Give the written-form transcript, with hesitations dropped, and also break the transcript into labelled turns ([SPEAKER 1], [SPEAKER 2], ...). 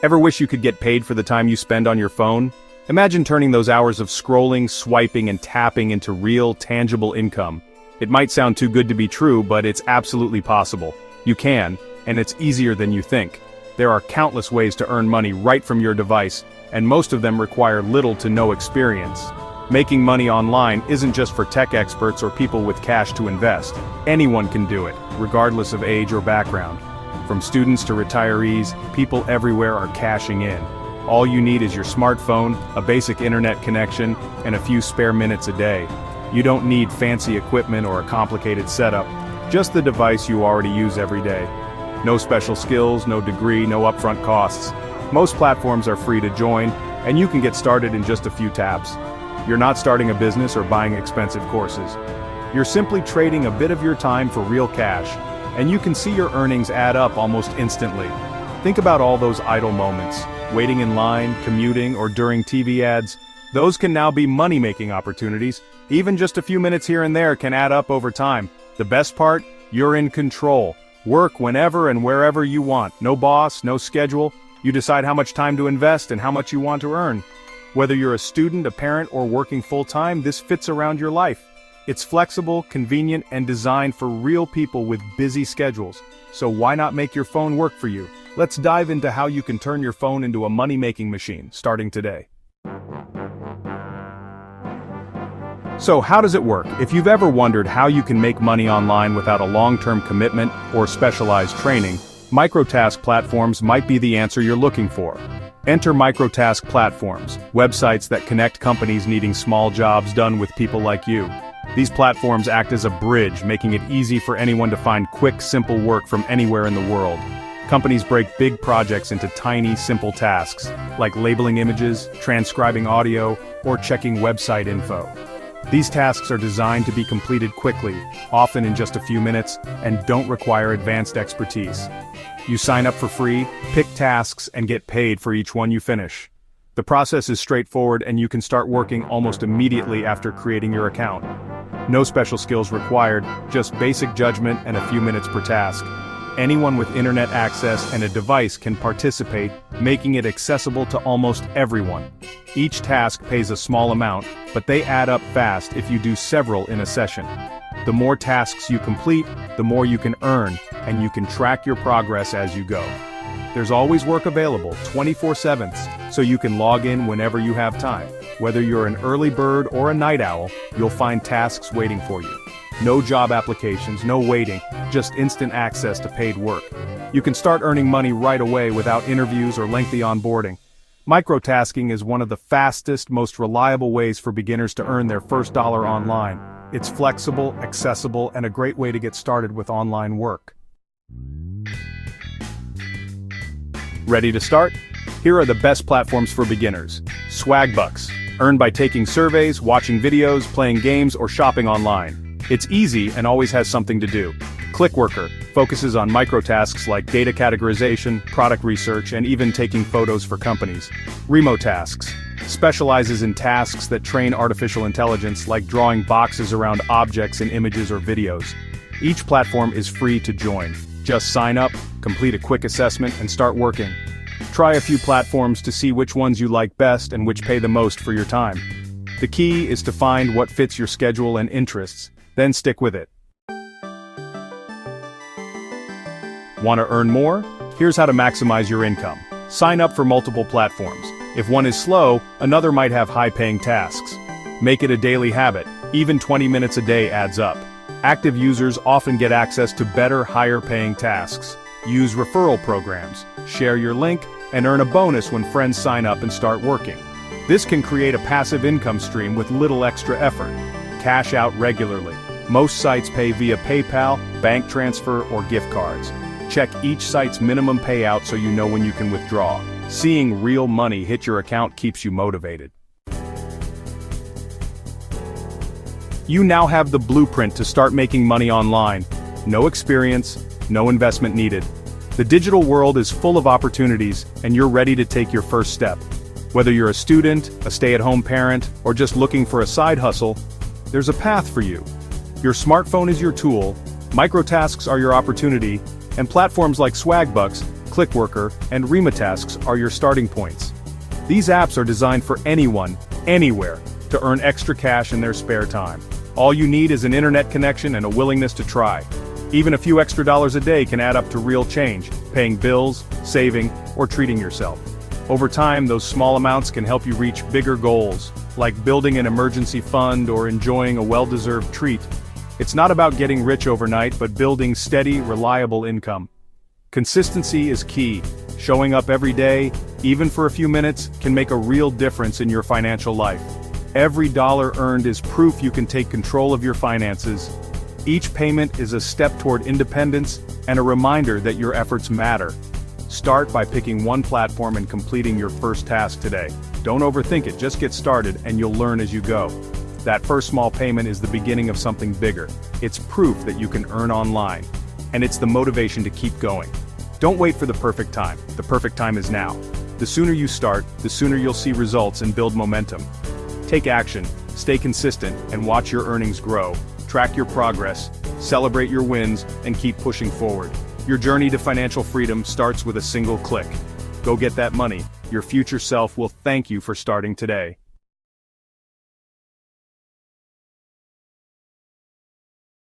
[SPEAKER 1] Ever wish you could get paid for the time you spend on your phone? Imagine turning those hours of scrolling, swiping, and tapping into real, tangible income. It might sound too good to be true, but it's absolutely possible. You can, and it's easier than you think. There are countless ways to earn money right from your device, and most of them require little to no experience. Making money online isn't just for tech experts or people with cash to invest. Anyone can do it, regardless of age or background. From students to retirees, people everywhere are cashing in. All you need is your smartphone, a basic internet connection, and a few spare minutes a day. You don't need fancy equipment or a complicated setup, just the device you already use every day. No special skills, no degree, no upfront costs. Most platforms are free to join, and you can get started in just a few taps. You're not starting a business or buying expensive courses. You're simply trading a bit of your time for real cash, and you can see your earnings add up almost instantly. Think about all those idle moments, waiting in line, commuting, or during TV ads. Those can now be money-making opportunities. Even just a few minutes here and there can add up over time. The best part? You're in control. Work whenever and wherever you want. No boss, no schedule. You decide how much time to invest and how much you want to earn. Whether you're a student, a parent, or working full-time, this fits around your life. It's flexible, convenient, and designed for real people with busy schedules. So why not make your phone work for you? Let's dive into how you can turn your phone into a money-making machine, starting today. So how does it work? If you've ever wondered how you can make money online without a long-term commitment or specialized training, microtask platforms might be the answer you're looking for. Enter microtask platforms, websites that connect companies needing small jobs done with people like you. These platforms act as a bridge, making it easy for anyone to find quick, simple work from anywhere in the world. Companies break big projects into tiny, simple tasks, like labeling images, transcribing audio, or checking website info. These tasks are designed to be completed quickly, often in just a few minutes, and don't require advanced expertise. You sign up for free, pick tasks, and get paid for each one you finish. The process is straightforward, and you can start working almost immediately after creating your account. No special skills required, just basic judgment and a few minutes per task. Anyone with internet access and a device can participate, making it accessible to almost everyone. Each task pays a small amount, but they add up fast if you do several in a session. The more tasks you complete, the more you can earn, and you can track your progress as you go. There's always work available, 24/7, so you can log in whenever you have time. Whether you're an early bird or a night owl, you'll find tasks waiting for you. No job applications, no waiting, just instant access to paid work. You can start earning money right away without interviews or lengthy onboarding. Microtasking is one of the fastest, most reliable ways for beginners to earn their first dollar online. It's flexible, accessible, and a great way to get started with online work. Ready to start? Here are the best platforms for beginners. Swagbucks. Earn by taking surveys, watching videos, playing games, or shopping online. It's easy and always has something to do. Clickworker focuses on microtasks like data categorization, product research, and even taking photos for companies. Remotasks specializes in tasks that train artificial intelligence, like drawing boxes around objects in images or videos. Each platform is free to join. Just sign up, complete a quick assessment, and start working. Try a few platforms to see which ones you like best and which pay the most for your time. The key is to find what fits your schedule and interests, then stick with it. Want to earn more? Here's how to maximize your income. Sign up for multiple platforms. If one is slow, another might have high-paying tasks. Make it a daily habit. Even 20 minutes a day adds up. Active users often get access to better, higher-paying tasks. Use referral programs. Share your link, and earn a bonus when friends sign up and start working. This can create a passive income stream with little extra effort. Cash out regularly. Most sites pay via PayPal, bank transfer, or gift cards. Check each site's minimum payout so you know when you can withdraw. Seeing real money hit your account keeps you motivated. You now have the blueprint to start making money online. No experience, no investment needed. The digital world is full of opportunities, and you're ready to take your first step. Whether you're a student, a stay-at-home parent, or just looking for a side hustle, there's a path for you. Your smartphone is your tool, microtasks are your opportunity, and platforms like Swagbucks, Clickworker, and Rematasks are your starting points. These apps are designed for anyone, anywhere, to earn extra cash in their spare time. All you need is an internet connection and a willingness to try. Even a few extra dollars a day can add up to real change, paying bills, saving, or treating yourself. Over time, those small amounts can help you reach bigger goals, like building an emergency fund or enjoying a well-deserved treat. It's not about getting rich overnight, but building steady, reliable income. Consistency is key. Showing up every day, even for a few minutes, can make a real difference in your financial life. Every dollar earned is proof you can take control of your finances. Each payment is a step toward independence and a reminder that your efforts matter. Start by picking one platform and completing your first task today. Don't overthink it, just get started and you'll learn as you go. That first small payment is the beginning of something bigger. It's proof that you can earn online. And it's the motivation to keep going. Don't wait for the perfect time. The perfect time is now. The sooner you start, the sooner you'll see results and build momentum. Take action, stay consistent, and watch your earnings grow. Track your progress, celebrate your wins, and keep pushing forward. Your journey to financial freedom starts with a single click. Go get that money. Your future self will thank you for starting today.